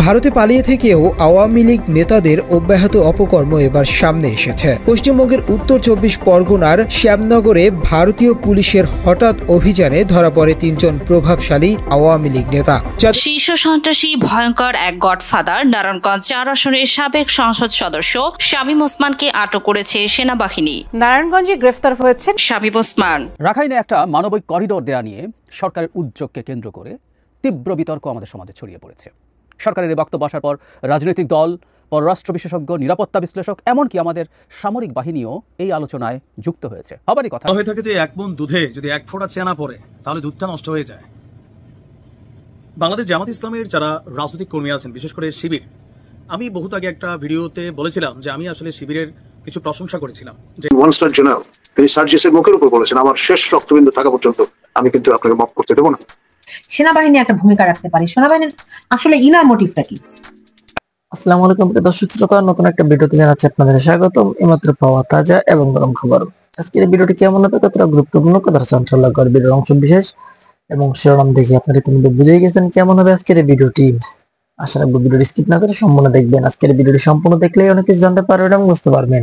ভারতে পালিয়ে থেকেও আওয়ামী লীগ নেতাদের অব্যাহত অপকর্ম এবার সামনে এসেছে। পশ্চিমবঙ্গের উত্তর ২৪ পরগনার শ্যামনগরে ভারতীয় পুলিশের হঠাৎ অভিযানে ধরা পড়ে ৩ জন প্রভাবশালী আওয়ামী লীগ নেতা। শীর্ষ সন্ত্রাসী ভয়ঙ্কর এক গডফাদার নারায়ণগঞ্জ ৪ আসনের সাবেক সংসদ সদস্য শামীম ওসমানকে আটক করেছে সেনাবাহিনী। নারায়ণগঞ্জে গ্রেফতার হয়েছেন শামীম ওসমান। রাখাইনে একটা মানবিক করিডোর দেয়া নিয়ে সরকারের উদ্যোগকে কেন্দ্র করে তীব্র বিতর্ক আমাদের সমাজে ছড়িয়ে পড়েছে। সরকারের এই বক্তব্য আসার পর রাজনৈতিক দল, পররাষ্ট্র বিশেষজ্ঞ, নিরাপত্তা বিশ্লেষক, এমনকি আমাদের সামরিক বাহিনীও এই আলোচনায় যুক্ত হয়েছে। হবারই কথা হয়ে থাকে যে 1 মণ দুধে যদি 1 ফোঁটা চেনা পড়ে তাহলে দুধটা নষ্ট হয়ে যায়। বাংলাদেশ জামাত ইসলামের যারা রাজনৈতিক কর্মী আছেন, বিশেষ করে শিবির, আমি বহুত আগে একটা ভিডিওতে বলেছিলাম যে আমি আসলে শিবিরের কিছু প্রশংসা করেছিলাম যে ওয়ান স্টার জেনারেল তিনি সার্জিসের মুখের উপর বলেছেন, আমার শেষ রক্তবিন্দু থাকা পর্যন্ত আমি কিন্তু আপনাকে মাফ করতে দেবো না। সেনাবাহিনী একটা ভূমিকা রাখতে পারে। সেনাবাহিনীর আসলে ইনার মোটিভটা কি? আসসালামু আলাইকুম দর্শক শ্রোতা, নতুন একটা ভিডিওতে জানাচ্ছি আপনাদের স্বাগতম। এইমাত্র পাওয়া তাজা এবং গরম খবর। আজকের এই ভিডিওটি কেমন হবে, কতটা গুরুত্বপূর্ণ, কতটা চাঞ্চল্যকর ভিডিওর অংশ বিশেষ এবং শিরোনাম দেখে আপনারা ইতিমধ্যে বুঝেই গেছেন কেমন হবে আজকের এই ভিডিওটি। আশা রাখবো ভিডিওটি স্কিপ না করে সম্পূর্ণ দেখবেন। আজকের ভিডিওটি সম্পূর্ণ দেখলেই অনেক কিছু জানতে পারবেন এবং বুঝতে পারবেন।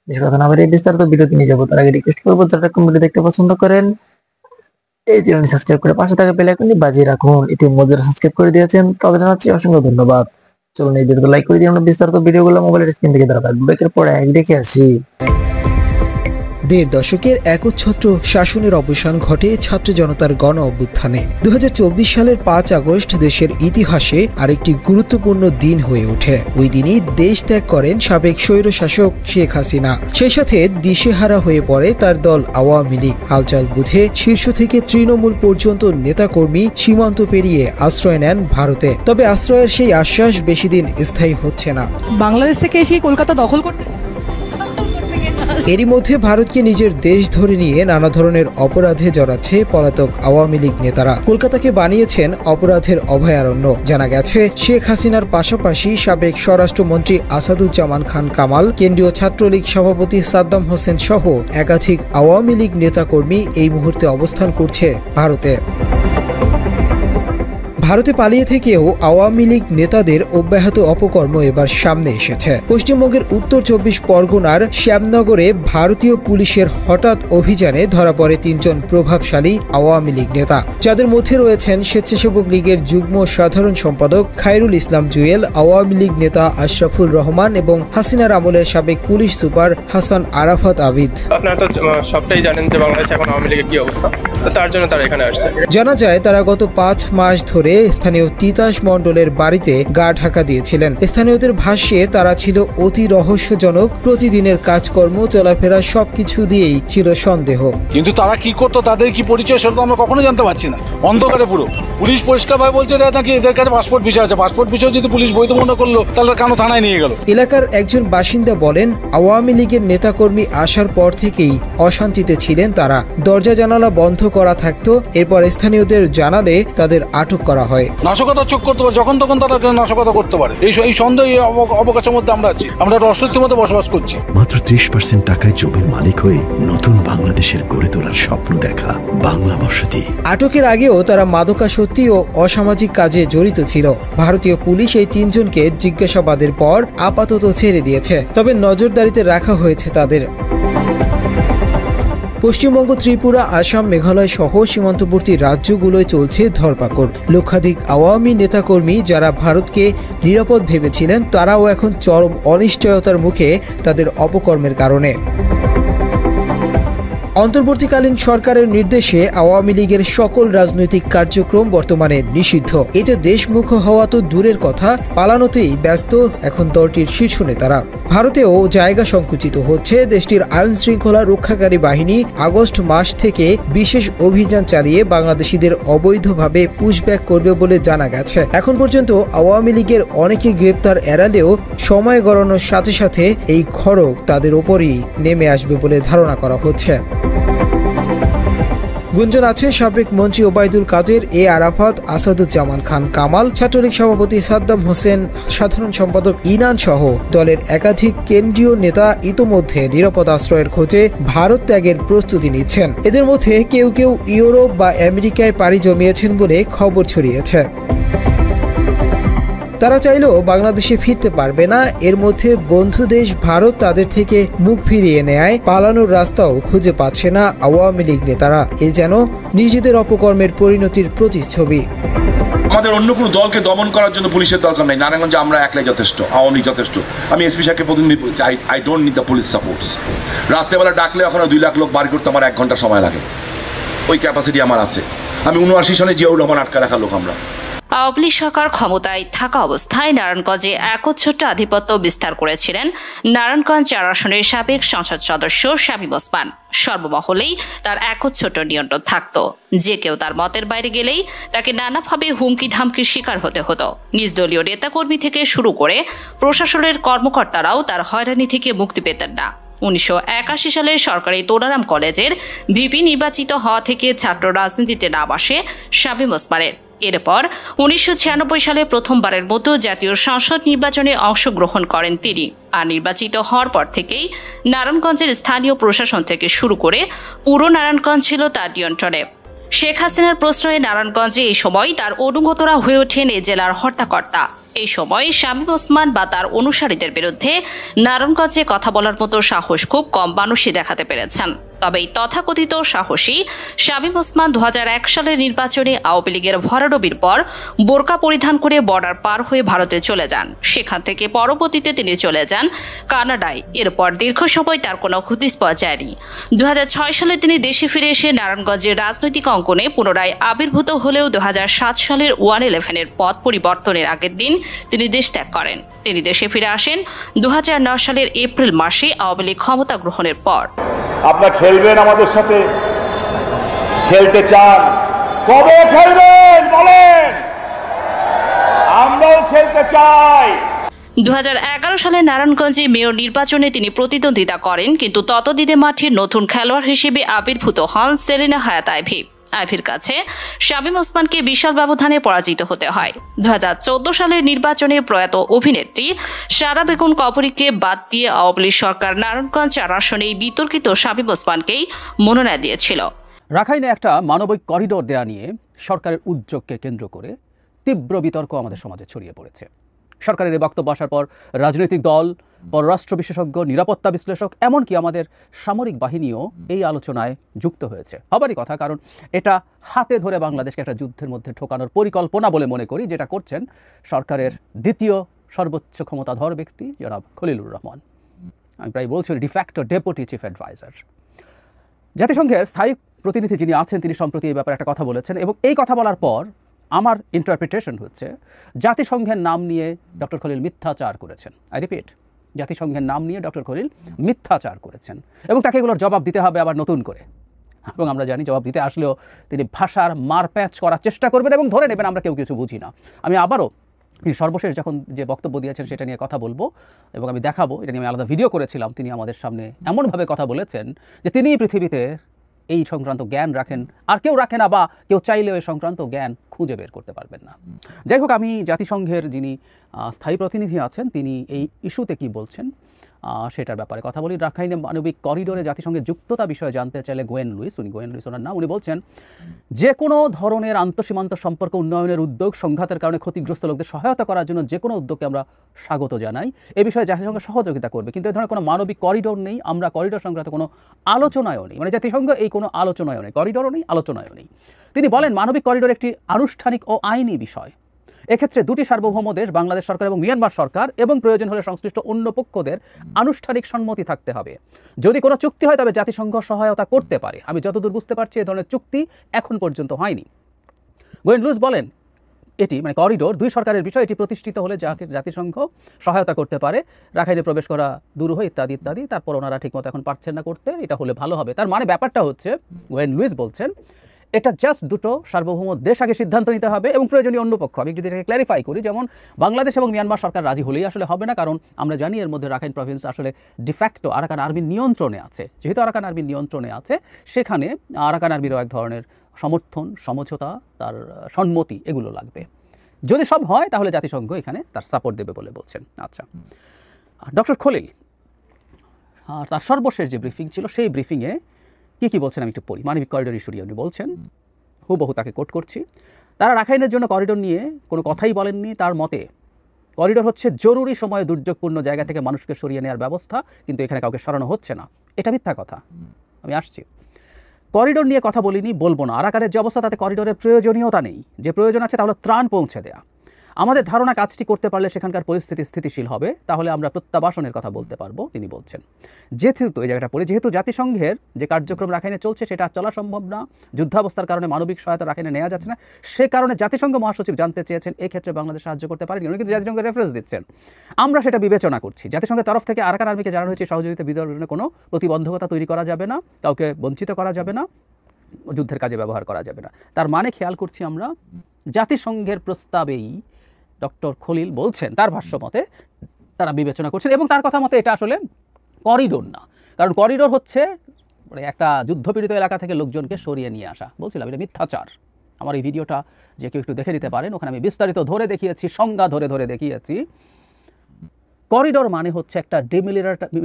বেশি কথা না বলে বিস্তারিত ভিডিওতে নিয়ে যাবো, তার আগে রিকোয়েস্ট করবো যারা ভিডিও দেখতে পছন্দ করেন এই চ্যানেলটি সাবস্ক্রাইব করে পাশে থাকা বেল আইকনটি বাজিয়ে রাখুন। ইতিমধ্যে সাবস্ক্রাইব করে দিয়েছেন তাদের জানাচ্ছি অসংখ্য ধন্যবাদ। চলুন এই ভিডিওতে লাইক করে দিয়ে আমরা বিস্তারিত ভিডিওগুলো মোবাইলের স্ক্রিন থেকে দেখা ব্রেকের পরে এক দেখে আসি। ১.৫ দশকের একচ্ছত্র শাসনের অবসান ঘটে ছাত্র জনতার গণ অভ্যুত্থানে। ২০২৪ সালের ৫ আগস্ট দেশের ইতিহাসে আরেকটি গুরুত্বপূর্ণ দিন হয়ে ওঠে। ওই দিনই দেশ ত্যাগ করেন সাবেক স্বৈরশাসক শেখ হাসিনা। সেই সাথে দিশেহারা হয়ে পড়ে তার দল আওয়ামী লীগ। হালচাল বুঝে শীর্ষ থেকে তৃণমূল পর্যন্ত নেতাকর্মী সীমান্ত পেরিয়ে আশ্রয় নেন ভারতে। তবে আশ্রয়ের সেই আশ্বাস বেশি দিন স্থায়ী হচ্ছে না। বাংলাদেশ থেকে এসে কলকাতা দখল করতে এরই মধ্যে ভারতকে নিজের দেশ ধরে নিয়ে নানা ধরনের অপরাধে জড়াচ্ছে পলাতক আওয়ামী লীগ নেতারা। কলকাতাকে বানিয়েছেন অপরাধের অভয়ারণ্য। জানা গেছে শেখ হাসিনার পাশাপাশি সাবেক স্বরাষ্ট্রমন্ত্রী আসাদুজ্জামান খান কামাল, কেন্দ্রীয় ছাত্রলীগ সভাপতি সাদ্দাম হোসেন সহ একাধিক আওয়ামী লীগ নেতাকর্মী এই মুহূর্তে অবস্থান করছে ভারতে। ভারতে পালিয়ে থেকেও আওয়ামী লীগ নেতাদের অব্যাহত অপকর্ম এবার সামনে এসেছে। পশ্চিমবঙ্গের উত্তর ২৪ পরগনার শ্যামনগরে ভারতীয় পুলিশের হঠাৎ অভিযানে ধরা পড়ে ৩ জন প্রভাবশালী আওয়ামী লীগ নেতা, যাদের মধ্যে রয়েছেন স্বেচ্ছাসেবক লীগের যুগ্ম সাধারণ সম্পাদক খায়রুল ইসলাম জুয়েল, আওয়ামী লীগ নেতা আশরাফুল রহমান এবং হাসিনার আমলের সাবেক পুলিশ সুপার হাসান আরাফাত আবিদ। আপনারা তো সবটাই জানেন যে বাংলাদেশে এখন আওয়ামী লীগের কি অবস্থা, তো তার জন্য তারা এখানে আসছে। জানা যায় তারা গত ৫ মাস ধরে স্থানীয় তিতাস মণ্ডলের বাড়িতে গা ঢাকা দিয়েছিলেন। স্থানীয়দের ভাষ্যে তারা ছিল অতি রহস্যজনক। প্রতিদিনের কাজকর্ম, চলাফেরা সবকিছু দিয়েই ছিল সন্দেহ। কিন্তু তারা কি করতো, তাদের কি পরিচয়, সেটা তো আমরা কখনো জানতে পারছি না। অন্ধকারে পুরো। পুলিশ পরিষ্কার ভাবে বলছে নাকি এদের কাছে পাসপোর্ট ভিসা আছে। পাসপোর্ট ভিসা যদি পুলিশ বৈধ মনে করলো তাহলে কেন থানায় নিয়ে গেল? এলাকার একজন বাসিন্দা বলেন, আওয়ামী লীগের নেতাকর্মী আসার পর থেকেই অশান্তিতে ছিলেন তারা। দরজা জানালা বন্ধ করা থাকতো। এরপর স্থানীয়দের জানালে তাদের আটক করা হয়। নাশকতা চোখ করতে পারে, যখন তখন তারা নাশকতা করতে পারে। এই সন্দেহ অবকাশের মধ্যে আমরা আছি। আমরা অস্তিত্বের মধ্যে বসবাস করছি। মাত্র ৩০% টাকায় জমির মালিক হয়ে নতুন বাংলাদেশের গড়ে তোলার স্বপ্ন দেখা বাংলা বসতি। আটকের আগেও তারা মাদকাসক্তি ও অসামাজিক কাজে জড়িত ছিল। ভারতীয় পুলিশ এই ৩ জনকে জিজ্ঞাসাবাদের পর আপাতত ছেড়ে দিয়েছে, তবে নজরদারিতে রাখা হয়েছে তাদের। পশ্চিমবঙ্গ, ত্রিপুরা, আসাম, মেঘালয় সহ সীমান্তবর্তী রাজ্যগুলোয় চলছে ধরপাকড়। লক্ষাধিক আওয়ামী নেতাকর্মী যারা ভারতকে নিরাপদ ভেবেছিলেন, তারাও এখন চরম অনিশ্চয়তার মুখে তাদের অপকর্মের কারণে। অন্তর্বর্তীকালীন সরকারের নির্দেশে আওয়ামী লীগের সকল রাজনৈতিক কার্যক্রম বর্তমানে নিষিদ্ধ। এতে দেশমুখ হওয়া তো দূরের কথা, পালানোতেই ব্যস্ত এখন দলটির শীর্ষ নেতারা। ভারতেও জায়গা সংকুচিত হচ্ছে। দেশটির আইন শৃঙ্খলা রক্ষাকারী বাহিনী আগস্ট মাস থেকে বিশেষ অভিযান চালিয়ে বাংলাদেশিদের অবৈধভাবে পুশব্যাক করবে বলে জানা গেছে। এখন পর্যন্ত আওয়ামী লীগের অনেকে গ্রেপ্তার এড়ালেও সময় গড়ানোর সাথে সাথে এই খড়গ তাদের ওপরই নেমে আসবে বলে ধারণা করা হচ্ছে। গুঞ্জন আছে সাবেক মন্ত্রী ওবায়দুল কাদের, এ আরাফাত, আসাদুজ্জামান খান কামাল, ছাত্রলীগ সভাপতি সাদ্দাম হোসেন, সাধারণ সম্পাদক ইনান সহ দলের একাধিক কেন্দ্রীয় নেতা ইতোমধ্যে নিরাপদ আশ্রয়ের খোঁজে ভারত ত্যাগের প্রস্তুতি নিচ্ছেন। এদের মধ্যে কেউ কেউ ইউরোপ বা আমেরিকায় পাড়ি জমিয়েছেন বলে খবর ছড়িয়েছে। তারা চাইলেও বাংলাদেশে ফিরতে পারবে না। এর মধ্যে বন্ধু দেশ ভারত তাদের থেকে মুখ ফিরিয়ে নেয়, পালানোর রাস্তাও খুঁজে পাচ্ছে না আওয়ামী লীগ নেতারা। এ যেন নিজেদের অপকর্মের পরিণতির প্রতিচ্ছবি। আমাদের অন্য কোনো দলকে দমন করার জন্য পুলিশের দরকার নেই। নারায়ণগঞ্জে আমরা একলাই যথেষ্ট, আওয়ামী লীগ যথেষ্ট। আমি এসপি সাহেবকে প্রতিনিধি বলছি, I don't need the police supports. রাত্রেবেলা ডাকলে এখন 2 লাখ লোক বাড়ি করতে আমার 1 ঘন্টা সময় লাগে, ওই ক্যাপাসিটি আমার আছে। আমি 79 সালে জিয়াউর রহমান আটকা রাখা লোক আমরা। আওয়ামী লীগ সরকার ক্ষমতায় থাকা অবস্থায় নারায়ণগঞ্জে একচ্ছত্র আধিপত্য বিস্তার করেছিলেন নারায়ণগঞ্জ 4 আসনের সাবেক সংসদ সদস্য শামীম ওসমান। সর্বমহলেই তার একচ্ছত্র নিয়ন্ত্রণ থাকত। যে কেউ তার মতের বাইরে গেলেই তাকে নানাভাবে হুমকি ধামকির শিকার হতে হতো। নিজ দলীয় নেতাকর্মী থেকে শুরু করে প্রশাসনের কর্মকর্তারাও তার হয়রানি থেকে মুক্তি পেতেন না। 1981 সালে সরকারি তোলারাম কলেজের ভিপি নির্বাচিত হওয়া থেকে ছাত্র রাজনীতিতে নাম আসে শামীম ওসমানের। এরপর 1996 সালে প্রথমবারের মতো জাতীয় সংসদ নির্বাচনে অংশগ্রহণ করেন তিনি। আর নির্বাচিত হওয়ার পর থেকেই নারায়ণগঞ্জের স্থানীয় প্রশাসন থেকে শুরু করে পুরো নারায়ণগঞ্জ ছিল তার নিয়ন্ত্রণে। শেখ হাসিনার প্রশ্রয়ে নারায়ণগঞ্জে এই সময় তার অনুগতরা হয়ে ওঠেন এ জেলার হর্তাকর্তা। এই সময় শামীম ওসমান বা তার অনুসারীদের বিরুদ্ধে নারায়ণগঞ্জে কথা বলার মতো সাহস খুব কম মানুষই দেখাতে পেরেছেন। তবে এই তথাকথিত সাহসী শামীম ওসমান 2001 সালের নির্বাচনে আওয়ামী লীগের ভরাডুবির পর বোরকা পরিধান করে বর্ডার পার হয়ে ভারতে চলে যান। সেখান থেকে পরবর্তীতে তিনি চলে যান কানাডায়। এরপর দীর্ঘ সময় তার কোনো হদিস পাওয়া যায়নি। 2006 সালে তিনি দেশে ফিরে এসে নারায়ণগঞ্জের রাজনৈতিক অঙ্গনে পুনরায় আবির্ভূত হলেও 2007 সালের 111-এর পথ পরিবর্তনের আগের দিন তিনি দেশ ত্যাগ করেন। তিনি দেশে ফিরে আসেন 2009 সালের এপ্রিল মাসে আওয়ামী লীগ ক্ষমতা গ্রহণের পর। আপনারা খেলবেন আমাদের সাথে, খেলতে চান, কবে খেলবেন বলেন, আমরাও খেলতে চাই। 2011 সালে নারায়ণগঞ্জে মেয়র নির্বাচনে তিনি প্রতিদ্বন্দ্বিতা করেন, কিন্তু ততদিনে মাঠের নতুন খেলোয়াড় হিসেবে আবির্ভূত হন সেলিনা হায়াত আইভী। আইভীর কাছে শামীম ওসমানকে বিশাল ব্যবধানে পরাজিত হতে হয়। 2014 সালের নির্বাচনে প্রয়াত অভিনেত্রী সারা বেগম কবরীকে বাদ দিয়ে আওয়ামী লীগ সরকার নারায়ণগঞ্জ 4 আসনে বিতর্কিত শামীম ওসমানকেই মনোনয়ন দিয়েছিল। রাখাইনে একটা মানবিক করিডোর দেয়া নিয়ে সরকারের উদ্যোগকে কেন্দ্র করে তীব্র বিতর্ক আমাদের সমাজে ছড়িয়ে পড়েছে। সরকারের এই বক্তব্য আসার পর রাজনৈতিক দল, পররাষ্ট্র বিশেষজ্ঞ, নিরাপত্তা বিশ্লেষক, এমনকি আমাদের সামরিক বাহিনীও এই আলোচনায় যুক্ত হয়েছে। হবারই কথা, কারণ এটা হাতে ধরে বাংলাদেশকে একটা যুদ্ধের মধ্যে ঠোকানোর পরিকল্পনা বলে মনে করি, যেটা করছেন সরকারের দ্বিতীয় সর্বোচ্চ ক্ষমতাধর ব্যক্তি জনাব খলিলুর রহমান। আমি প্রায় বলছি ডিফ্যাক্টো ডেপুটি চিফ অ্যাডভাইজার। জাতিসংঘের স্থায়ী প্রতিনিধি যিনি আছেন তিনি সম্প্রতি এই ব্যাপারে একটা কথা বলেছেন, এবং এই কথা বলার পর আমার ইন্টারপ্রিটেশন হচ্ছে জাতিসংঘের নাম নিয়ে ডক্টর খলিল মিথ্যাচার করেছেন। আই রিপিট, জাতিসংঘের নাম নিয়ে ডক্টর খলিল মিথ্যাচার করেছেন, এবং তাকে এগুলোর জবাব দিতে হবে আবার নতুন করে। এবং আমরা জানি জবাব দিতে আসলেও তিনি ভাষার মারপ্যাচ করার চেষ্টা করবেন এবং ধরে নেবেন আমরা কেউ কিছু বুঝি না। আমি আবারও তিনি সর্বশেষ যখন যে বক্তব্য দিয়েছেন সেটা নিয়ে কথা বলবো, এবং আমি দেখাবো, এটা নিয়ে আমি আলাদা ভিডিও করেছিলাম। তিনি আমাদের সামনে এমনভাবে কথা বলেছেন যে তিনি পৃথিবীতে এই সংক্রান্ত জ্ঞান রাখেন, আর কেউ রাখে না, বা কেউ চাইলেও এই সংক্রান্ত জ্ঞান খুঁজে বের করতে পারবেন না। যাই হোক, আমি জাতিসংঘের যিনি স্থায়ী প্রতিনিধি আছেন তিনি এই ইস্যুতে কি বলছেন সেটার ব্যাপারে কথা বলি। রাখাইনে মানবিক করিডোরে জাতিসংঘের যুক্ততা বিষয়ে জানতে চাইলে গোয়েন লুইস ওনার নাম, উনি বলছেন যে কোনো ধরনের আন্তঃসীমান্ত সম্পর্ক উন্নয়নের উদ্যোগ, সংঘাতের কারণে ক্ষতিগ্রস্ত লোকদের সহায়তা করার জন্য যে কোনো উদ্যোগকে আমরা স্বাগত জানাই। এ বিষয়ে জাতিসংঘ সহযোগিতা করবে, কিন্তু এই ধরনের কোনো মানবিক করিডোর নেই, আমরা করিডোর সংক্রান্ত কোনো আলোচনায়ও নেই, মানে জাতিসংঘ এই কোনো আলোচনায়ও নেই, করিডোরও নেই, আলোচনায়ও নেই। তিনি বলেন মানবিক করিডোর একটি আনুষ্ঠানিক ও আইনি বিষয়। এক্ষেত্রে দুটি সার্বভৌম দেশ, বাংলাদেশ সরকার এবং মিয়ানমার সরকার, এবং প্রয়োজন হলে সংশ্লিষ্ট অন্য পক্ষদের আনুষ্ঠানিক সম্মতি থাকতে হবে। যদি কোনো চুক্তি হয় তবে জাতিসংঘ সহায়তা করতে পারে। আমি যতদূর বুঝতে পারছি এই ধরনের চুক্তি এখন পর্যন্ত হয়নি। গোয়েন লুইস বলেন এটি মানে করিডোর দুই সরকারের বিষয়, এটি প্রতিষ্ঠিত হলে জাতিসংঘ সহায়তা করতে পারে, রাখাইনে প্রবেশ করা দূর হয় ইত্যাদি ইত্যাদি। তারপর ওনারা ঠিকমতো এখন পারছেন না করতে, এটা হলে ভালো হবে। তার মানে ব্যাপারটা হচ্ছে, গোয়েন লুইস বলছেন এটা জাস্ট দুটো সার্বভৌম দেশ আগে সিদ্ধান্ত নিতে হবে এবং প্রয়োজনীয় অন্য পক্ষ। আমি যদি এটাকে ক্ল্যারিফাই করি, যেমন বাংলাদেশ এবং মিয়ানমার সরকার রাজি হলেই আসলে হবে না, কারণ আমরা জানি এর মধ্যে রাখাইন প্রভিন্স আসলে ডিফ্যাক্টো আরাকান আর্মির নিয়ন্ত্রণে আছে। যেহেতু আরাকান আর্মির নিয়ন্ত্রণে আছে, সেখানে আরাকান আর্মিরও এক ধরনের সমর্থন, সমঝোতা, তার সম্মতি এগুলো লাগবে। যদি সব হয় তাহলে জাতিসংঘ এখানে তার সাপোর্ট দেবে বলে বলছেন। আচ্ছা, ডক্টর খলিল তার সর্বশেষ যে ব্রিফিং ছিল সেই ব্রিফিংয়ে কি বলছেন আমি একটু পড়ি। মানবিক করিডোর ইস্যু নিয়ে উনি বলছেন, হুবহু তাকে কোট করছি, তারা রাখাইনের জন্য করিডোর নিয়ে কোনো কথাই বলেননি। তার মতে করিডোর হচ্ছে জরুরি সময়ে দুর্যোগপূর্ণ জায়গা থেকে মানুষকে সরিয়ে নেওয়ার ব্যবস্থা, কিন্তু এখানে কাউকে সরানো হচ্ছে না, এটা মিথ্যা কথা। আমি আসছি, করিডোর নিয়ে কথা বলিনি, বলবো না। আরাকানের যে অবস্থা তাতে করিডোরের প্রয়োজনীয়তা নেই। যে প্রয়োজন আছে তাহলে ত্রাণ পৌঁছে দেয়া। আমাদের ধারণা কাজটি করতে পারলে সেখানকার পরিস্থিতি স্থিতিশীল হবে, তাহলে আমরা প্রত্যাবাসনের কথা বলতে পারবো, তিনি বলছেন। যেহেতু এই জায়গাটা পড়ে, যেহেতু জাতিসংঘের যে কার্যক্রম রাখাইনে চলছে সেটা চলা সম্ভব না, যুদ্ধাবস্থার কারণে মানবিক সহায়তা রাখাইনে নেওয়া যাচ্ছে না, সে কারণে জাতিসংঘ মহাসচিব জানতে চেয়েছেন এক্ষেত্রে বাংলাদেশ সাহায্য করতে পারেনি। উনি কিন্তু জাতিসংঘের রেফারেন্স দিচ্ছেন, আমরা সেটা বিবেচনা করছি। জাতিসংঘের তরফ থেকে আরাকান আর্মিকে জানানো হয়েছে সহযোগিতা বিতরণে কোনো প্রতিবন্ধকতা তৈরি করা যাবে না, কাউকে বঞ্চিত করা যাবে না, যুদ্ধের কাজে ব্যবহার করা যাবে না। তার মানে খেয়াল করছি আমরা, জাতিসংঘের প্রস্তাবেই ডক্টর খলিল বলছেন, তার ভাষ্য মতে তারা বিবেচনা করছেন, এবং তার কথা মতে এটা আসলে করিডোর না। কারণ করিডোর হচ্ছে মানে একটা যুদ্ধপীড়িত এলাকা থেকে লোকজনকে সরিয়ে নিয়ে আসা। বলছিলাম এটা মিথ্যাচার। আমার এই ভিডিওটা যে কেউ একটু দেখে নিতে পারেন, ওখানে আমি বিস্তারিত ধরে দেখিয়েছি, সংজ্ঞা ধরে ধরে দেখিয়েছি। করিডোর মানে হচ্ছে একটা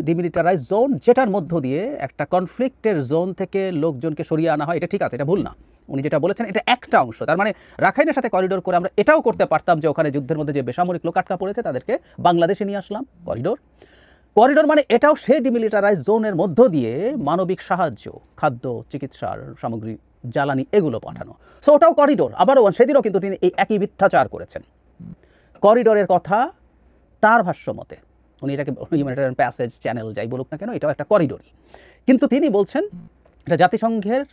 ডিমিলিটারাইজ জোন, যেটার মধ্য দিয়ে একটা কনফ্লিক্টের জোন থেকে লোকজনকে সরিয়ে আনা হয়। এটা ঠিক আছে, এটা ভুল না। উনি যেটা বলেছেন এটা একটা অংশ। তার মানে রাখাইনের সাথে করিডোর করে আমরা এটাও করতে পারতাম যে ওখানে যুদ্ধের মধ্যে যে বেসামরিক লোক আটকা পড়েছে তাদেরকে বাংলাদেশে নিয়ে আসলাম। করিডোর মানে এটাও সেই ডিমিলিটারাইজ জোনের মধ্য দিয়ে মানবিক সাহায্য, খাদ্য, চিকিৎসার সামগ্রী, জ্বালানি এগুলো পাঠানো। সো ওটাও করিডোর। আবারও সেদিনও কিন্তু তিনি এই একই মিথ্যাচার করেছেন। করিডোরের কথা তার ভাষ্য মতে, উনি এটাকে হিউম্যানিটেরিয়ান প্যাসেজ, চ্যানেল যাই বলুক না কেন, এটাও একটা করিডোরই। কিন্তু তিনি বলছেন এটা জাতিসংঘের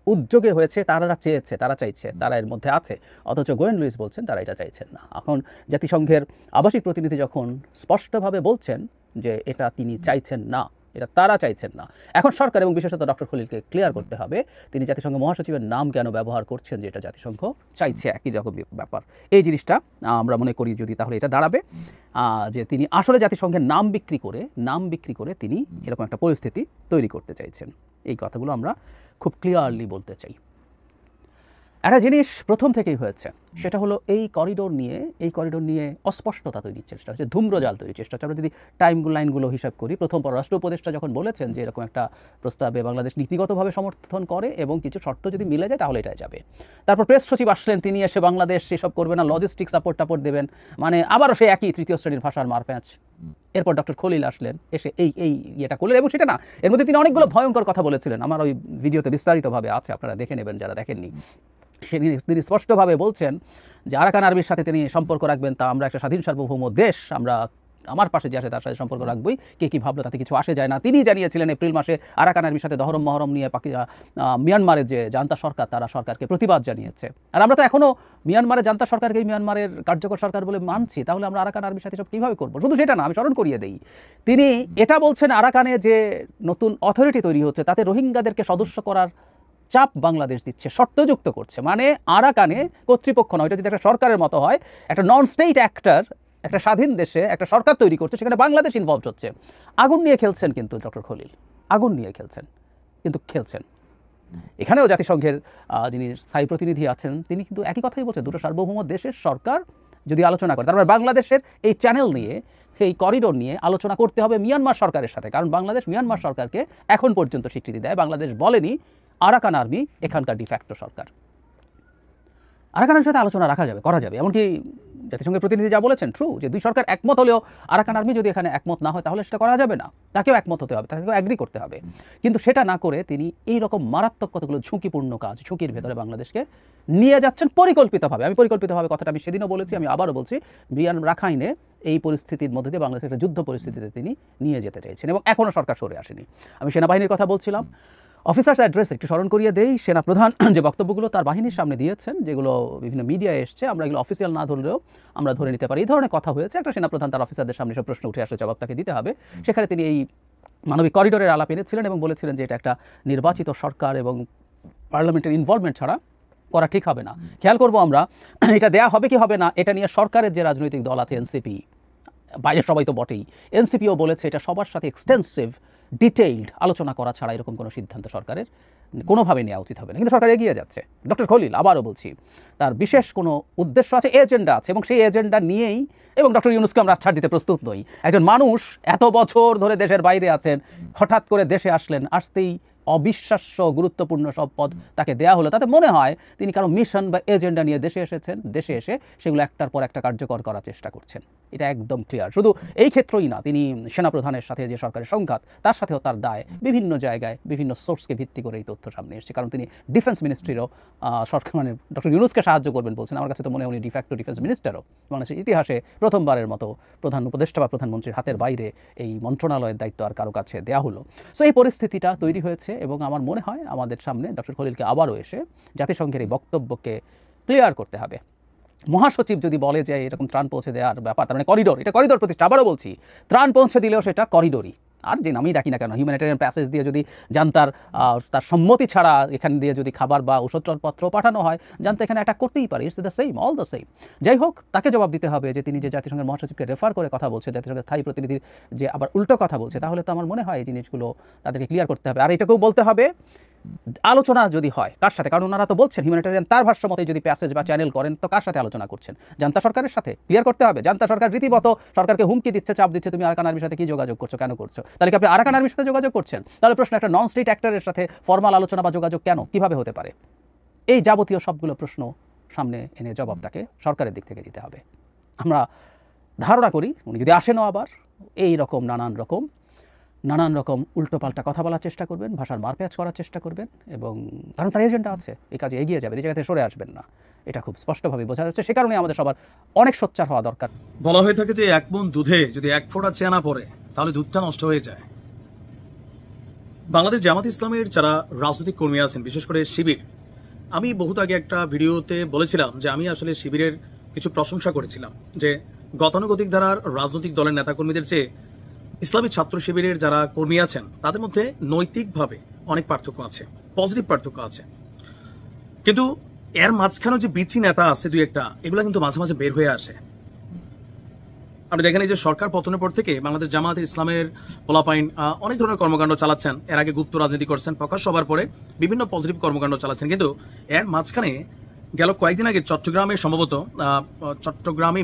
উদ্যোগে হয়েছে, তারা চেয়েছে, তারা চাইছে, তারা এর মধ্যে আছে। অথচ গোয়েন লুইস বলছেন তারা এটা চাইছেন না। এখন জাতিসংঘের আবাসিক প্রতিনিধি যখন স্পষ্টভাবে বলছেন যে এটা তিনি চাইছেন না, এটা তারা চাইছেন না, এখন সরকার এবং বিশেষত ডক্টর খলিলকে ক্লিয়ার করতে হবে তিনি জাতিসংঘ মহাসচিবের নাম কেন ব্যবহার করছেন, যে এটা জাতিসংঘ চাইছে। একই রকম ব্যাপার এই জিনিসটা আমরা মনে করি যদি, তাহলে এটা দাঁড়াবে যে তিনি আসলে জাতিসংঘের নাম বিক্রি করে তিনি এরকম একটা পরিস্থিতি তৈরি করতে চাইছেন। এই কথাগুলো আমরা খুব ক্লিয়ারলি বলতে চাই। একটা জিনিস প্রথম থেকেই হয়েছে, সেটা হলো এই করিডোর নিয়ে অস্পষ্টতা তৈরির চেষ্টা হচ্ছে, ধূম্রজাল তৈরির চেষ্টা হচ্ছে। আমরা যদি টাইম লাইনগুলো হিসাব করি, প্রথম পররাষ্ট্র উপদেষ্টা যখন বলেছেন যে এরকম একটা প্রস্তাবে বাংলাদেশ নীতিগতভাবে সমর্থন করে এবং কিছু শর্ত যদি মিলে যায় তাহলে এটাই যাবে। তারপর প্রেস সচিব আসলেন, তিনি এসে বাংলাদেশ সেসব করবে না, লজিস্টিক সাপোর্ট দেবেন, মানে আবারও সে একই তৃতীয় শ্রেণীর ভাষার মারপ্যাঁচ। এরপর ডক্টর খলিল আসলেন, এসে এই ইয়েটা করলেন, এবং সেটা না, এর মধ্যে তিনি অনেকগুলো ভয়ঙ্কর কথা বলেছিলেন। আমার ওই ভিডিওতে বিস্তারিতভাবে আছে, আপনারা দেখে নেবেন যারা দেখেননি। তিনি স্পষ্টভাবে বলছেন যে আরাকান আর্মির সাথে তিনি সম্পর্ক রাখবেন, তা আমরা একটা স্বাধীন সার্বভৌম দেশ, আমার পাশে যে আসে তার সাথে সম্পর্ক রাখবই, কে কী ভাবলো তাতে কিছু আসে যায় না। তিনি জানিয়েছিলেন এপ্রিল মাসে আরাকান আর্মির সাথে দহরম মহরম নিয়ে মিয়ানমারের যে জান্তা সরকার, তারা সরকারকে প্রতিবাদ জানিয়েছে। আর আমরা তো এখনও মিয়ানমারের জান্তা সরকারকে মিয়ানমারের কার্যকর সরকার বলে মানছি, তাহলে আমরা আরাকান আর্মির সাথে সব কীভাবে করবো? শুধু সেটা না, আমি স্মরণ করিয়ে দেই, তিনি এটা বলছেন আরাকানে যে নতুন অথরিটি তৈরি হচ্ছে তাতে রোহিঙ্গাদেরকে সদস্য করার চাপ বাংলাদেশ দিচ্ছে, শর্তযুক্ত করছে। মানে আরাকানে কর্তৃপক্ষ নয়, এটা যদি একটা সরকারের মতো হয়, একটা নন স্টেট অ্যাক্টর, একটা স্বাধীন দেশে একটা সরকার তৈরি করছে, সেখানে বাংলাদেশ ইনভলভড হচ্ছে। আগুন নিয়ে খেলছেন কিন্তু ডক্টর খলিল, আগুন নিয়ে খেলছেন, কিন্তু খেলছেন। এখানেও জাতিসংঘের যিনি স্থায়ী প্রতিনিধি আছেন তিনি কিন্তু একই কথাই বলছেন, দুটো সার্বভৌম দেশের সরকার যদি আলোচনা করে, তারপরে বাংলাদেশের এই চ্যানেল নিয়ে, এই করিডোর নিয়ে আলোচনা করতে হবে মিয়ানমার সরকারের সাথে। কারণ বাংলাদেশ মিয়ানমার সরকারকে এখন পর্যন্ত স্বীকৃতি দেয়, বাংলাদেশ বলেনি আরাকান আর্মি এখানকার ডিফ্যাক্টো সরকার। আরাকানের সাথে আলোচনা করা যাবে, এমনকি জাতিসংঘের প্রতিনিধি যা বলেছেন ট্রু, যে দুই সরকার একমত হলেও আরাকান আর্মি যদি এখানে একমত না হয় তাহলে সেটা করা যাবে না, তাকেও একমত হতে হবে, তাকেও অ্যাগ্রি করতে হবে। কিন্তু সেটা না করে তিনি এই রকম মারাত্মক কতগুলো ঝুঁকিপূর্ণ কাজ, ঝুঁকির ভেতরে বাংলাদেশকে নিয়ে যাচ্ছেন পরিকল্পিতভাবে। আমি পরিকল্পিতভাবে কথাটা আমি সেদিনও বলেছি, আমি আবারও বলছি, রাখাইনে এই পরিস্থিতির মধ্যে দিয়ে বাংলাদেশের একটা যুদ্ধ পরিস্থিতিতে তিনি নিয়ে যেতে চাইছেন, এবং এখনও সরকার সরে আসেনি। আমি সেনাবাহিনীর কথা বলছিলাম, অফিসার্স অ্যাড্রেস একটু স্মরণ করিয়ে দেই। সেনাপ্রধান যে বক্তব্যগুলো তার বাহিনীর সামনে দিয়েছেন, যেগুলো বিভিন্ন মিডিয়ায় এসছে, আমরা এগুলো অফিসিয়াল না ধরলেও আমরা ধরে নিতে পারি এই ধরনের কথা হয়েছে। একটা সেনাপ্রধান তার অফিসারদের সামনে সব প্রশ্ন উঠে আসলে জবাব তাকে দিতে হবে। সেখানে তিনি এই মানবিক করিডোরের আলাপ এনেছিলেন এবং বলেছিলেন যে এটা একটা নির্বাচিত সরকার এবং পার্লামেন্টের ইনভলভমেন্ট ছাড়া করা ঠিক হবে না। খেয়াল করবো আমরা, এটা দেয়া হবে কি হবে না এটা নিয়ে সরকারের যে রাজনৈতিক দল আছে এনসিপি, বাইরে সবাই তো বটেই, এনসিপিও বলেছে এটা সবার সাথে এক্সটেন্সিভ ডিটেইলড আলোচনা করা ছাড়া এরকম কোনো সিদ্ধান্ত সরকারের কোনোভাবে নেওয়া উচিত হবে না। কিন্তু সরকার এগিয়ে যাচ্ছে। ডক্টর খলিল, আবারও বলছি, তার বিশেষ কোনো উদ্দেশ্য আছে, এজেন্ডা আছে, এবং সেই এজেন্ডা নিয়েই, এবং ডক্টর ইউনূসকে আমরা ছাড় দিতে প্রস্তুত নই। একজন মানুষ এত বছর ধরে দেশের বাইরে আছেন, হঠাৎ করে দেশে আসতেই অবিশ্বাস্য গুরুত্বপূর্ণ সব পদ তাকে দেয়া হলো, তাতে মনে হয় তিনি কারো মিশন বা এজেন্ডা নিয়ে দেশে এসেছেন, দেশে এসে সেগুলো একটার পর একটা কার্যকর করার চেষ্টা করছেন। এটা একদম ক্লিয়ার। শুধু এই ক্ষেত্রেই না, তিনি সেনাপ্রধানের সাথে যে সরকারের সংঘাত, তার সাথেও তার দায় বিভিন্ন জায়গায় বিভিন্ন সোর্সকে ভিত্তি করে এই তথ্য সামনে এসেছে। কারণ তিনি ডিফেন্স মিনিস্ট্রিরও সরকার মানে ডক্টর ইউনূসকে সাহায্য করবেন বলছেন। আমার কাছে তো মনে হয় উনি ডিফ্যাক্টো ডিফেন্স মিনিস্টারও। বাংলাদেশের ইতিহাসে প্রথমবারের মতো প্রধান উপদেষ্টা বা প্রধানমন্ত্রীর হাতের বাইরে এই মন্ত্রণালয়ের দায়িত্ব আর কারো কাছে দেওয়া হলো। সো এই পরিস্থিতিটা তৈরি হয়েছে এবং আমার মনে হয় আমাদের সামনে ডক্টর খলিলকে আবারও এসে জাতিসংঘের এই বক্তব্যকে ক্লিয়ার করতে হবে। মহাসচিব যদি বলে যে এরকম ত্রাণ পৌঁছে দেওয়ার ব্যাপার, তার মানে করিডোর, এটা করিডোর প্রতিষ্ঠা। আবারও বলছি, ত্রাণ পৌঁছে দিলেও সেটা করিডোরই। আর যে নামই ডাকি না কেন, হিউম্যানিটেরিয়ান প্যাসেজ দিয়ে যদি জানতার তার সম্মতি ছাড়া এখান দিয়ে যদি খাবার বা ওষুধপত্র পাঠানো হয়, জানতে এখানে অ্যাটাক করতেই পারে। It's the same, all the same. যাই হোক, তাকে জবাব দিতে হবে যে তিনি যে জাতিসংঘের মহাসচিবকে রেফার করে কথা বলছে, জাতিসংঘের স্থায়ী প্রতিনিধির যে আবার উল্টো কথা বলছে, তাহলে তো আমার মনে হয় এই জিনিসগুলো তাদেরকে ক্লিয়ার করতে হবে। আর এটাকেও বলতে হবে আলোচনা যদি হয় কার সাথে, কারণ ওনারা তো বলছেন হিউম্যানিটেরিয়ান তার ভাষ্য মতে যদি প্যাসেজ বা চ্যানেল করেন তো কার সাথে আলোচনা করছেন? জান্তা সরকারের সাথে। ক্লিয়ার করতে হবে। জান্তা সরকার রীতিমতো সরকারকে হুমকি দিচ্ছে, চাপ দিচ্ছে, তুমি আরাকান আর্মির সাথে কি যোগাযোগ করছো, কেন করছো? তাহলে কি আপনি আরাকান আর্মির সাথে যোগাযোগ করছেন? তাহলে প্রশ্ন, একটা নন স্টেট অ্যাক্টরের সাথে ফর্মাল আলোচনা বা যোগাযোগ কেন, কিভাবে হতে পারে? এই যাবতীয় সবগুলো প্রশ্ন সামনে এনে জবাব তাকে সরকারের দিক থেকে দিতে হবে। আমরা ধারণা করি উনি যদি আসেনও আবার এই রকম নানান রকম উল্টোপাল্টা কথা বলার চেষ্টা করবেন, ভাষার মারপ্যাচ করার চেষ্টা করবেন, এবং কারণ তার এজেন্ডা আছে, এই কাজে এগিয়ে যাবেন, এই জায়গাতে সরে আসবেন না, এটা খুব স্পষ্টভাবে বোঝা যাচ্ছে। সে কারণে আমাদের সবার অনেক সোচ্চার হওয়া দরকার। বলা হয়ে থাকে যে এক মণ দুধে যদি এক ফোঁটা চেনা পড়ে তাহলে দুধটা নষ্ট হয়ে যায়। বাংলাদেশ জামাত ইসলামের যারা রাজনৈতিক কর্মী আছেন, বিশেষ করে শিবির, আমি বহুত আগে একটা ভিডিওতে বলেছিলাম যে আমি আসলে শিবিরের কিছু প্রশংসা করেছিলাম যে গতানুগতিক ধারার রাজনৈতিক দলের নেতাকর্মীদের চেয়ে ইসলামী ছাত্র শিবিরের যারা কর্মী আছেন তাদের মধ্যে নৈতিকভাবে অনেক পার্থক্য আছে, পজিটিভ পার্থক্য আছে। কিন্তু এর মাঝখানে যে বিচি নেতা আছে দুই একটা, এগুলো কিন্তু মাঝে মাঝে বের হয়ে আসে। আপনি দেখেন এই যে সরকার পতনের পর থেকে বাংলাদেশ জামাত ইসলামের পোলাপাইন অনেক ধরনের কর্মকাণ্ড চালাচ্ছেন। এর আগে গুপ্ত রাজনীতি করছেন, প্রকাশ সবার পরে বিভিন্ন পজিটিভ কর্মকাণ্ড চালাচ্ছেন। কিন্তু এর মাঝখানে গেল কয়েকদিন আগে চট্টগ্রামে সম্ভবত চট্টগ্রাম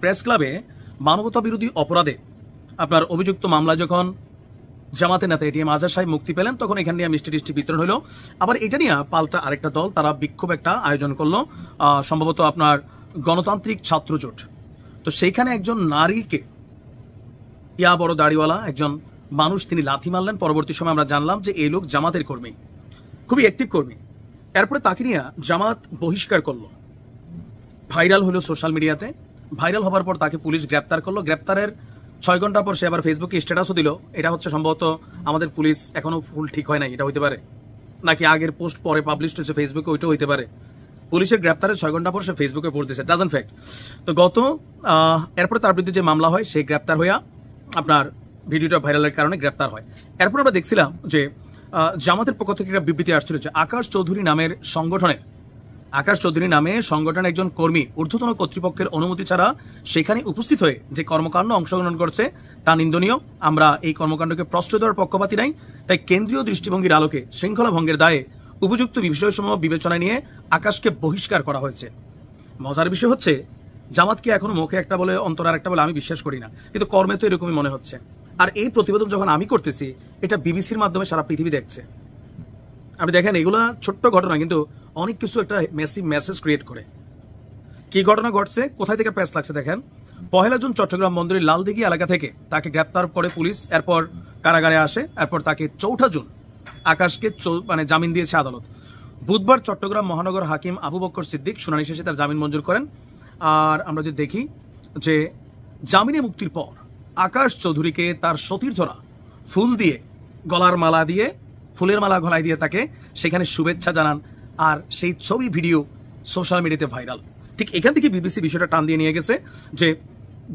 প্রেস ক্লাবে মানবতা বিরোধী অপরাধে আপনার অভিযুক্ত মামলায় যখন জামাতের নেতা এটিএম আজহার সাহেব মুক্তি পেলেন, তখন এখান নিয়ে মিষ্টি টিষ্টি বিতরণ হলো। আবার এটা নিয়ে পাল্টা আরেকটা দল তারা বিক্ষোভ একটা আয়োজন করলো, সম্ভবত আপনার গণতান্ত্রিক ছাত্র জোট। তো সেইখানে একজন নারীকে, বড় দাড়িওয়ালা একজন মানুষ, তিনি লাথি মারলেন। পরবর্তী সময় আমরা জানলাম যে এই লোক জামাতের কর্মী, খুবই অ্যাক্টিভ কর্মী। এরপরে তাকে নিয়ে জামাত বহিষ্কার করলো, ভাইরাল হলো সোশ্যাল মিডিয়াতে। ভাইরাল হবার পর তাকে পুলিশ গ্রেপ্তার করলো। গ্রেপ্তারের 6 ঘন্টা পর সে আবার ফেসবুকে স্ট্যাটাসও দিল। এটা হচ্ছে সম্ভবত আমাদের পুলিশ এখনো ফুল ঠিক হয় নাই, এটা হইতে পারে, নাকি আগের পোস্ট পরে পাবলিশ হয়েছে ফেসবুকে, ওইটাও হইতে পারে। পুলিশের গ্রেপ্তারের 6 ঘন্টা পর সে ফেসবুকে পোস্ট দিয়েছে, ডাজন্ট ফ্যাক্ট। তো এরপরে তার বিরুদ্ধে যে মামলা হয়, সে গ্রেপ্তার হইয়া আপনার ভিডিওটা ভাইরালের কারণে গ্রেপ্তার হয়। এরপর আমরা দেখছিলাম যে জামাতের পক্ষ থেকে একটা বিবৃতি আসছিল যে আকাশ চৌধুরী নামে সংগঠনের একজন কর্মী ঊর্ধ্বতন কর্তৃপক্ষের অনুমতি ছাড়া সেখানে উপস্থিত হয়ে যে কর্মকাণ্ড অংশগ্রহণ করছে তা নিন্দনীয়। আমরা এই কর্মকাণ্ডকে প্রশ্রয় দেওয়ার পক্ষপাতী নাই, তাই কেন্দ্রীয় দৃষ্টিভঙ্গির আলোকে শৃঙ্খলা ভঙ্গের দায়ে উপযুক্ত বিষয়সমূহ বিবেচনায় নিয়ে আকাশকে বহিষ্কার করা হয়েছে। মজার বিষয় হচ্ছে জামাতকে এখনো মুখে একটা বলে অন্তর আর একটা বলে আমি বিশ্বাস করি না, কিন্তু কর্মে তো এরকমই মনে হচ্ছে। আর এই প্রতিবেদন যখন আমি করতেছি, এটা বিবিসির মাধ্যমে সারা পৃথিবী দেখছে। আপনি দেখেন এগুলা ছোট্ট ঘটনা, কিন্তু অনেক কিছু একটা মেসেজ ক্রিয়েট করে। কি ঘটনা ঘটছে, কোথায় থেকে প্যাচ লাগছে দেখেন। 1 জুন চট্টগ্রাম বন্দরের লালদিঘি এলাকা থেকে তাকে গ্রেপ্তার করে পুলিশ, এরপর কারাগারে আসে। এরপর তাকে 4 জুন আকাশকে জামিন দিয়েছে আদালত। বুধবার চট্টগ্রাম মহানগর হাকিম আবু বকর সিদ্দিক শুনানি শেষে তার জামিন মঞ্জুর করেন। আর আমরা যদি দেখি যে জামিনে মুক্তির পর আকাশ চৌধুরীকে তার সতীর্থরা ফুলের মালা গলায় দিয়ে তাকে সেখানে শুভেচ্ছা জানান। আর সেই ছবি ভিডিও সোশ্যাল মিডিয়াতে ভাইরাল। ঠিক এখান থেকে বিবিসি বিষয়টা টান দিয়ে নিয়ে গেছে যে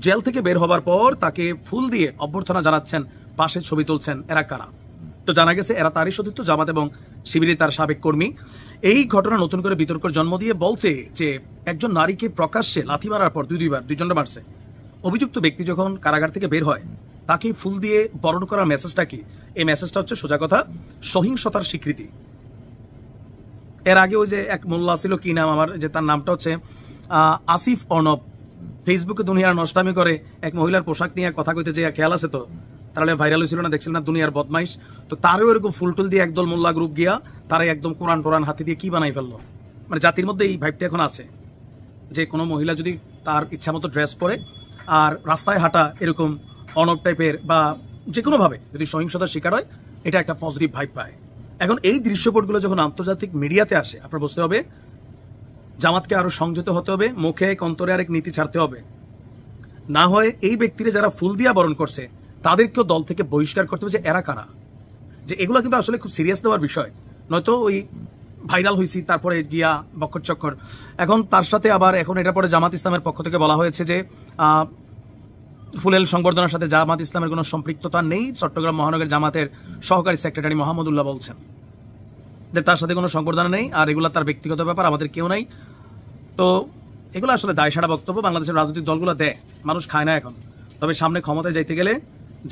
জেল থেকে বের হবার পর তাকে ফুল দিয়ে অভ্যর্থনা জানাচ্ছেন, পাশে ছবি তুলছেন। এরা কারা? তো জানা গেছে এরা তারই সতীর্থ, জামাত এবং শিবিরের তার সাবেক কর্মী। এই ঘটনা নতুন করে বিতর্কের জন্ম দিয়ে বলছে যে একজন নারীকে প্রকাশ্যে লাথি মারার পর দুইজনটা মারছে। অভিযুক্ত ব্যক্তি যখন কারাগার থেকে বের হয়, তাকে ফুল দিয়ে বরণ করার মেসেজটা কি? এই মেসেজটা হচ্ছে সোজা কথা সহিংসতার স্বীকৃতি। এর আগে ওই যে এক মোল্লা ছিল, কি নাম আমার, যে তার নামটা হচ্ছে আসিফ অর্ণব, ফেসবুকে দুনিয়ার নষ্টামি করে এক মহিলার পোশাক নিয়ে কথা কইতে যে খেয়াল আছে তো, তাহলে ভাইরাল হয়েছিল না, দেখছিলেন না, দুনিয়ার বদমাইশ। তো তারও এরকম ফুলটুল দিয়ে একদল মোল্লা গ্রুপ গিয়া তারাই একদম কোরআন হাতে দিয়ে কি বানাই ফেললো। মানে জাতির মধ্যে এই ভাইবটা এখন আছে যে কোনো মহিলা যদি তার ইচ্ছামতো ড্রেস পরে আর রাস্তায় হাঁটা এরকম অনব টাইপের বা যে কোনোভাবে যদি সহিংসতার শিকার হয়, এটা একটা পজিটিভ ভাইব পায়। এখন এই দৃশ্যপটগুলো যখন আন্তর্জাতিক মিডিয়াতে আসে, আপনার বুঝতে হবে জামাতকে আরো সংযত হতে হবে, মুখে অন্তরে আরেক নীতি ছাড়তে হবে, না হয় এই ব্যক্তিরা যারা ফুল দিয়া বরণ করছে তাদেরকেও দল থেকে বহিষ্কার করতে হবে যে এরা কারা, যে এগুলো কিন্তু আসলে খুব সিরিয়াস নেওয়ার বিষয়, নয়তো ওই ভাইরাল হয়েছি তারপরে গিয়া বক্কর চক্কর। এখন তার সাথে আবার এখন এটার পরে জামাত ইসলামের পক্ষ থেকে বলা হয়েছে যে ফুলেল সংবর্ধনার সাথে জামাত ইসলামের কোনো সম্পৃক্ততা নেই। চট্টগ্রাম মহানগর জামাতের সহকারী সেক্রেটারি মোহাম্মদুল্লাহ বলছেন যে তার সাথে কোনো সংবর্ধনা নেই, আর এগুলো তার ব্যক্তিগত ব্যাপার, আমাদের কেউ নাই। তো এগুলো আসলে দায়সারা বক্তব্য বাংলাদেশের রাজনৈতিক দলগুলো দেয়, মানুষ খায় না এখন। তবে সামনে ক্ষমতায় যাইতে গেলে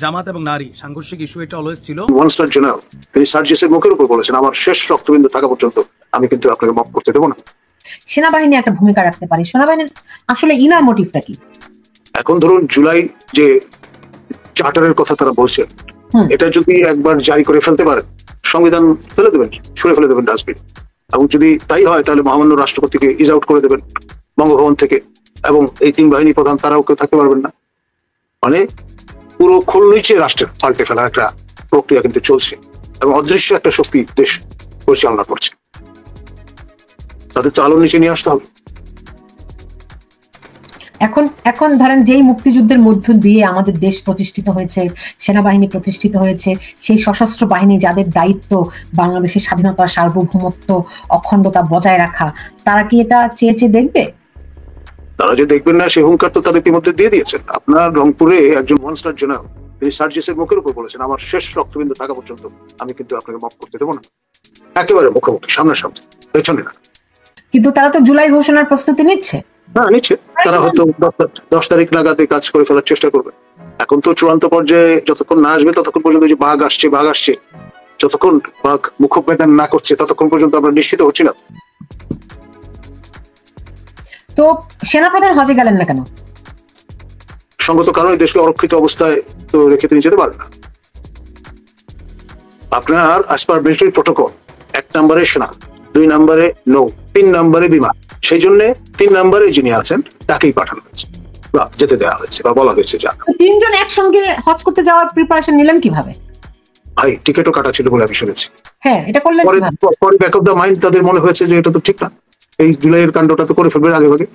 জামাত এবং নারী সাংঘর্ষিক ইস্যু এটা অলওয়েজ ছিল। ওয়ান স্টার জেনারেল তিনি সার্জিসের মুখের উপর বলেছেন, আমার শেষ রক্তবিন্দু থাকা পর্যন্ত আমি কিন্তু আপনাকে মাফ করতে দেবো না। সেনাবাহিনী একটা ভূমিকা রাখতে পারে, সেনাবাহিনীর আসলে ইনার মোটিভটা কি? এখন ধরুন জুলাই যে চার্টারের কথা তারা বলছেন, এটা যদি একবার জারি করে ফেলতে পারেন, সংবিধান ফেলে দেবেন, ছুঁড়ে ফেলে দেবেন ডাস্টবিন, এবং যদি তাই হয় তাহলে মহামান্য রাষ্ট্রপতিকে ইজ আউট করে দেবেন বঙ্গভবন থেকে, এবং এই 3 বাহিনী প্রধান তারাও কেউ থাকতে পারবেন না। মানে পুরো খোল নিচে রাষ্ট্রের পাল্টে ফেলার একটা প্রক্রিয়া কিন্তু চলছে, এবং অদৃশ্য একটা শক্তি দেশ পরিচালনা করছে। তাদের তো আলোর নিচে নিয়ে আসতে হবে। এখন ধরেন যেই মুক্তিযুদ্ধের মধ্য দিয়ে আমাদের দেশ প্রতিষ্ঠিত হয়েছে, সেনাবাহিনী প্রতিষ্ঠিত হয়েছে, সেই সশস্ত্র বাহিনী যাদের দায়িত্ব বাংলাদেশের স্বাধীনতা, সার্বভৌমত্ব, অখণ্ডতা বজায় রাখা, তারা কি এটা চেয়ে চেয়ে দেখবে? তারা যে দেখবেন না সে হুঙ্কার তো তারা ইতিমধ্যে দিয়ে দিয়েছেন। আপনার রংপুরে একজন ওয়ান স্টার জেনারেল তিনি সার্জিসের মুখের উপর বলেছেন, আমার শেষ রক্তবিন্দু থাকা পর্যন্ত আমি কিন্তু আপনাকে মাফ করতে দেবো না। একেবারে মুখোমুখি, সামনাসামনি, পেছনে না। কিন্তু তারা তো জুলাই ঘোষণার প্রস্তুতি নিচ্ছে। হ্যাঁ নিচ্ছে, তারা হয়তো 10 তারিখ নাগাদ কাজ করে ফেলার চেষ্টা করবে। এখন তো চূড়ান্ত পর্যায়ে যতক্ষণ না আসবে ততক্ষণ পর্যন্ত যে বাঘ আসছে, যতক্ষণ বাঘ মুখোপেদান না করছে ততক্ষণ পর্যন্ত আমরা নিশ্চিত হচ্ছি না। তো সেনাপ্রধান হজে গেলেন না কেন? সঙ্গত কারণে দেশকে অরক্ষিত অবস্থায় তো রেখে তিনি যেতে পারেন না। আপনার অ্যাজ পার মিলিটারি প্রটোকল 1 নম্বরে সেনা, 2 নম্বরে নৌ, 3 নম্বরে বিমান, সেই জন্য 3 নম্বরে যিনি আছেন তাকেই পাঠানো হয়েছে বা যেতে দেওয়া হয়েছে বা বলা হয়েছে। যা 3 জন একসঙ্গে হজ করতে যাওয়ার প্রিপারেশন নিলেন কিভাবে? ভাই টিকিটও কাটা ছিল বলে আমি শুনেছি। হ্যাঁ, এটা করলেন পরে ব্যাক অফ দ্য মাইন্ড তাদের মনে হয়েছে যে এটা তো ঠিক না, এই জুলাইয়ের কাণ্ডটা তো করে ফেলবে আগে ভাগে।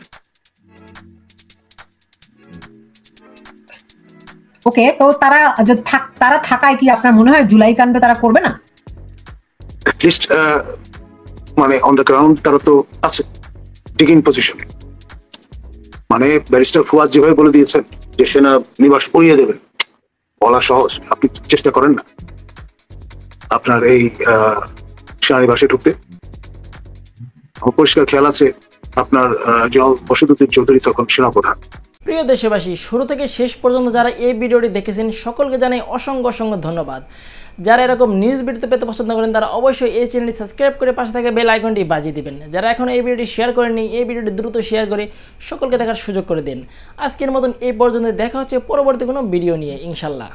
ওকে, তো তারা থাকায় কি আপনার মনে হয় জুলাই কাণ্ড তারা করবে না? অ্যাটলিস্ট মানে অন দ্য গ্রাউন্ড তারা তো আছে ডিগিং পজিশনে। মানে ব্যারিস্টার ফুয়াদ যেভাবে বলে দিয়েছেন যে সেনা নিবাস উড়িয়ে দেবেন, বলা সহজ, আপনি চেষ্টা করেন না আপনার এই সেনানিবাসে ঢুকতে। আমার পরিষ্কার খেয়াল আছে আপনার জল বসিদুদ্দিন চৌধুরী তখন সেনাপ্রধান। প্রিয় দেশবাসী, শুরু থেকে শেষ পর্যন্ত যারা এই ভিডিওটি দেখেছেন সকলকে জানাই অসংখ্য অসংখ্য ধন্যবাদ। যারা এরকম নিউজ ভিডিওতে পেতে পছন্দ করেন তারা অবশ্যই এই চ্যানেলটি সাবস্ক্রাইব করে পাশে থাকা বেল আইকনটি বাজিয়ে দিবেন। যারা এখনও এই ভিডিওটি শেয়ার করেননি, এই ভিডিওটি দ্রুত শেয়ার করে সকলকে দেখার সুযোগ করে দিন। আজকের মতন এই পর্যন্ত, দেখা হচ্ছে পরবর্তী কোনো ভিডিও নিয়ে ইনশাল্লাহ।